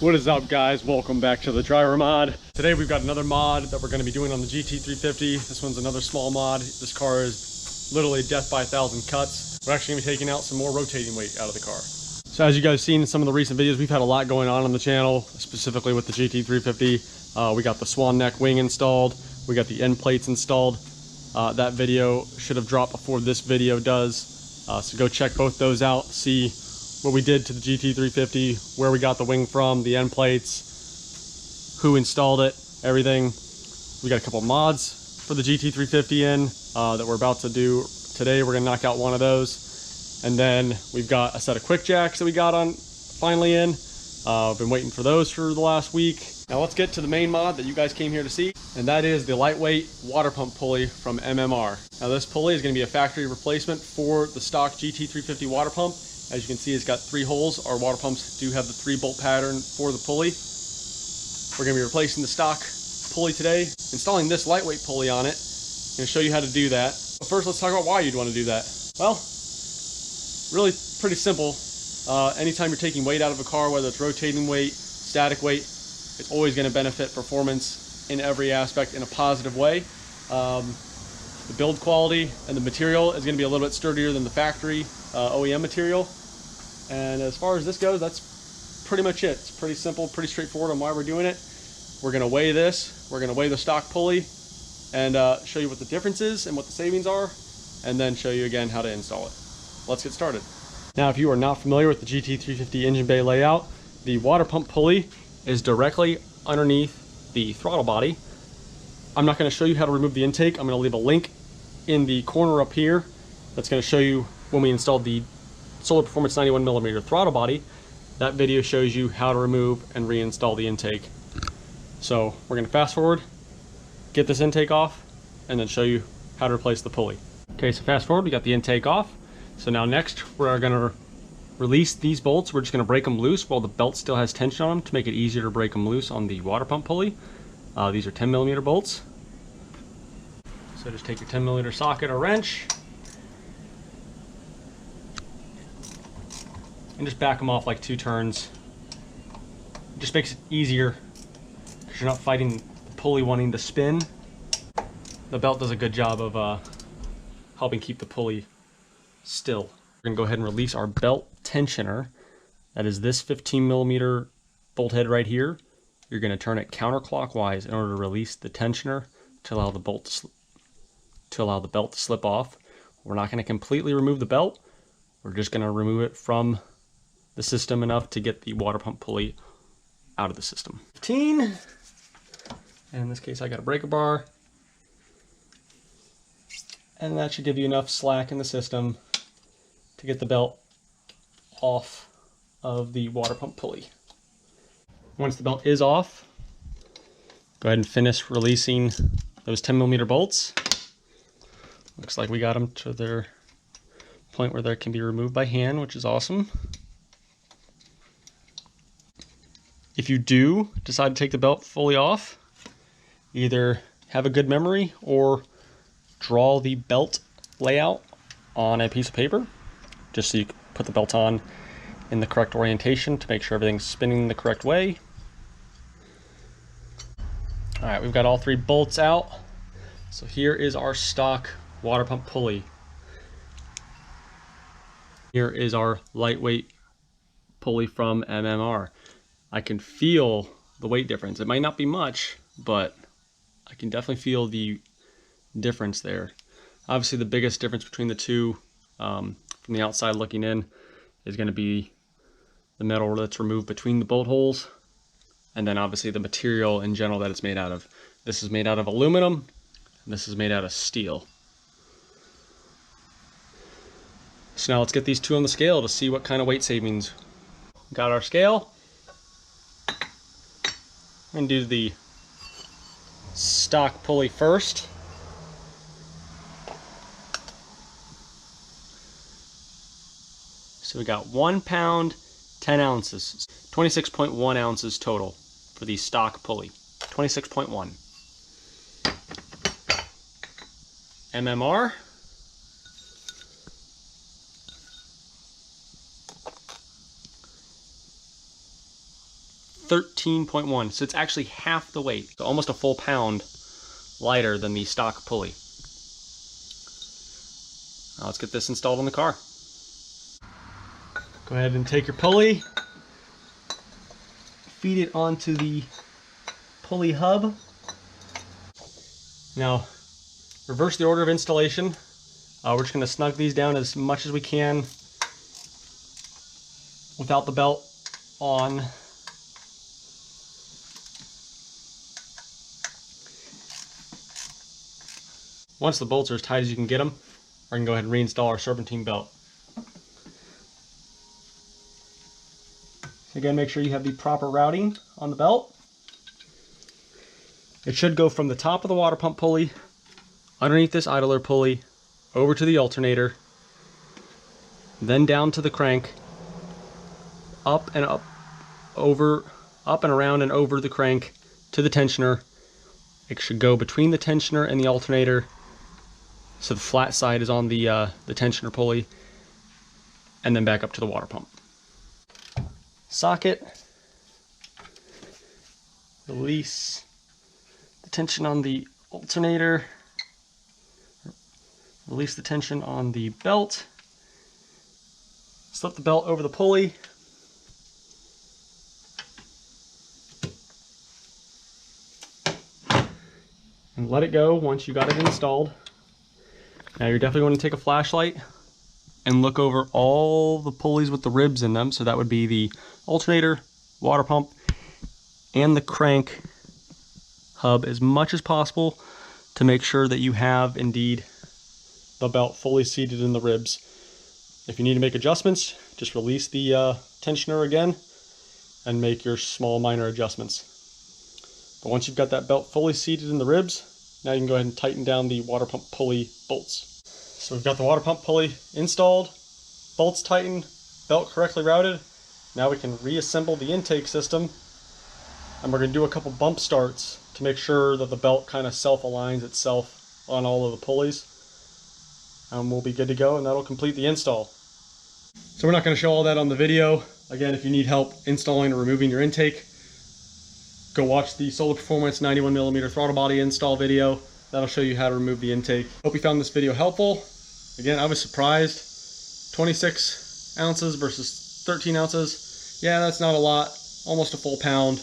What is up, guys? Welcome back to the driver mod. Today we've got another mod that we're going to be doing on the GT350. This one's another small mod. This car is literally death by 1,000 cuts. We're actually going to be taking out some more rotating weight out of the car. So as you guys seen in some of the recent videos, we've had a lot going on the channel, specifically with the GT350. We got the swan neck wing installed. We got the end plates installed. That video should have dropped before this video does. So go check both those out. See what we did to the GT350, where we got the wing from, the end plates, who installed it, everything. We got a couple mods for the GT350 in that we're about to do today. We're gonna knock out one of those. And then we've got a set of quick jacks that we got on finally in. I've been waiting for those for the last week. Now let's get to the main mod that you guys came here to see, and that is the lightweight water pump pulley from MMR. Now this pulley is gonna be a factory replacement for the stock GT350 water pump. As you can see, it's got 3 holes. Our water pumps do have the 3-bolt pattern for the pulley. We're going to be replacing the stock pulley today, installing this lightweight pulley on it. I'm going to show you how to do that. But first, let's talk about why you'd want to do that. Well, really pretty simple. Anytime you're taking weight out of a car, whether it's rotating weight, static weight, it's always going to benefit performance in every aspect in a positive way. The build quality and the material is going to be a little bit sturdier than the factory OEM material. And as far as this goes, that's pretty much it. It's pretty simple, pretty straightforward on why we're doing it. We're going to weigh this. We're going to weigh the stock pulley and show you what the difference is and what the savings are, and then show you again how to install it. Let's get started. Now, if you are not familiar with the GT350 engine bay layout, the water pump pulley is directly underneath the throttle body. I'm not going to show you how to remove the intake. I'm going to leave a link in the corner up here that's going to show you when we installed the Solar Performance 91mm throttle body. That video shows you how to remove and reinstall the intake. So we're going to fast forward, get this intake off, and then show you how to replace the pulley. Okay, so fast forward, we got the intake off. So now next we're going to release these bolts. We're just going to break them loose while the belt still has tension on them to make it easier to break them loose on the water pump pulley. These are 10mm bolts. So just take your 10mm socket or wrench and just back them off like 2 turns. It just makes it easier because you're not fighting the pulley wanting to spin. The belt does a good job of helping keep the pulley still. We're gonna go ahead and release our belt tensioner. That is this 15mm bolt head right here. You're gonna turn it counterclockwise in order to release the tensioner to allow the belt to slip off. We're not gonna completely remove the belt. We're just gonna remove it from the system enough to get the water pump pulley out of the system. 15, and in this case I got a breaker bar, and that should give you enough slack in the system to get the belt off of the water pump pulley. Once the belt is off, go ahead and finish releasing those 10mm bolts. Looks like we got them to their point where they can be removed by hand, which is awesome. If you do decide to take the belt fully off, either have a good memory or draw the belt layout on a piece of paper, just so you can put the belt on in the correct orientation to make sure everything's spinning the correct way. All right, we've got all 3 bolts out. So here is our stock water pump pulley. Here is our lightweight pulley from MMR. I can feel the weight difference. It might not be much, but I can definitely feel the difference there. Obviously the biggest difference between the two from the outside looking in is going to be the metal that's removed between the bolt holes, and then obviously the material in general that it's made out of. This is made out of aluminum, and this is made out of steel. So now let's get these 2 on the scale to see what kind of weight savings. Got our scale. I'm going to do the stock pulley first. So we got 1 pound, 10 ounces, 26.1 ounces total for the stock pulley. 26.1. MMR. 13.1, so it's actually half the weight, so almost a full pound lighter than the stock pulley. Now let's get this installed on the car. Go ahead and take your pulley, feed it onto the pulley hub. Now, reverse the order of installation. We're just going to snug these down as much as we can without the belt on. Once the bolts are as tight as you can get them, we can go ahead and reinstall our serpentine belt. So again, make sure you have the proper routing on the belt. It should go from the top of the water pump pulley, underneath this idler pulley, over to the alternator, then down to the crank, up and around and over the crank to the tensioner. It should go between the tensioner and the alternator, so the flat side is on the tensioner pulley, and then back up to the water pump. Socket, release the tension on the alternator, release the tension on the belt, slip the belt over the pulley, and let it go once you got it installed. Now you're definitely going to take a flashlight and look over all the pulleys with the ribs in them. So that would be the alternator, water pump, and the crank hub as much as possible to make sure that you have indeed the belt fully seated in the ribs. If you need to make adjustments, just release the tensioner again and make your small minor adjustments. But once you've got that belt fully seated in the ribs, now you can go ahead and tighten down the water pump pulley bolts. So we've got the water pump pulley installed, bolts tightened, belt correctly routed. Now we can reassemble the intake system, and we're going to do a couple bump starts to make sure that the belt kind of self-aligns itself on all of the pulleys. And we'll be good to go, and that'll complete the install. So we're not going to show all that on the video. Again, if you need help installing or removing your intake, go watch the Solar Performance 91mm throttle body install video. That'll show you how to remove the intake. Hope you found this video helpful. Again, I was surprised. 26 ounces versus 13 ounces. Yeah, that's not a lot. Almost a full pound.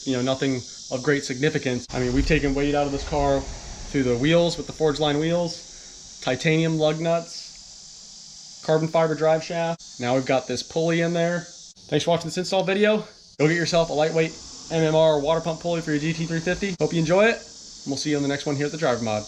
You know, nothing of great significance. I mean, we've taken weight out of this car through the wheels with the forged line wheels, titanium lug nuts, carbon fiber drive shaft. Now we've got this pulley in there. Thanks for watching this install video. Go get yourself a lightweight MMR water pump pulley for your GT350. Hope you enjoy it. And we'll see you on the next one here at the Driver Mod.